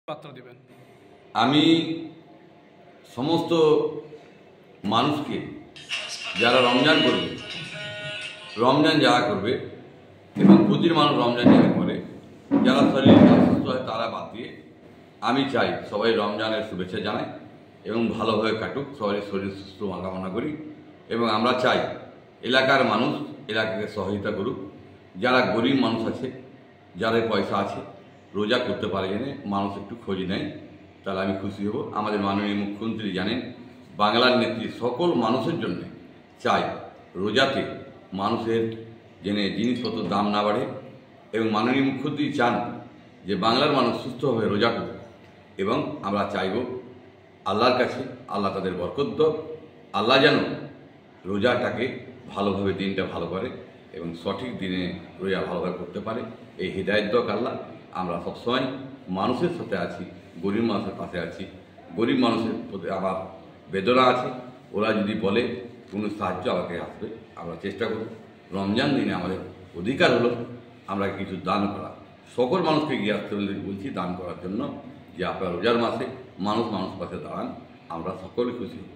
বার্তা দিবেন? আমি সমস্ত মানুষকে যারা রমজান করবে, রমজান যারা করবে এবং প্রতিটি মানুষ রমজান যারা করে, যারা শরীর অসুস্থ হয় তারা বাদ দিয়ে আমি চাই সবাই রমজানের শুভেচ্ছা জানাই এবং ভালোভাবে কাটুক, সবাই শরীর সুস্থ কামনা করি। এবং আমরা চাই এলাকার মানুষ এলাকাকে সহযোগিতা করুক। যারা গরিব মানুষ আছে, যাদের পয়সা আছে, রোজা করতে পারে জেনে মানুষ একটু খোঁজ নেয়, তাহলে আমি খুশি হব। আমাদের মাননীয় মুখ্যমন্ত্রী জানেন, বাংলার নেত্রী সকল মানুষের জন্য চাই রোজাতে মানুষের জেনে জিনিসপত্রের দাম না বাড়ে এবং মাননীয় মুখ্যমন্ত্রী চান যে বাংলার মানুষ সুস্থভাবে রোজা করুক। এবং আমরা চাইব আল্লাহর কাছে, আল্লাহ তাদের বরকত দাও, আল্লাহ যেন রোজাটাকে ভালোভাবে দিনটা ভালো করে এবং সঠিক দিনে রোজা ভালোভাবে করতে পারে, এই হৃদায়ত দাও আল্লাহ। আমরা সবসময় মানুষের সাথে আছি, গরিব মানুষের পাশে আছি। গরিব মানুষের প্রতি আমার বেদনা আছে, ওরা যদি বলে কোনো সাহায্য আমাকে আসবে, আমরা চেষ্টা করব। রমজান দিনে আমাদের অধিকার হলো আমরা কিছু দান করা। সকল মানুষকে গিয়ে আসতে বলছি দান করার জন্য, যে আপনার রোজার মাসে মানুষ পাশে দাঁড়ান, আমরা সকলে খুশি হব।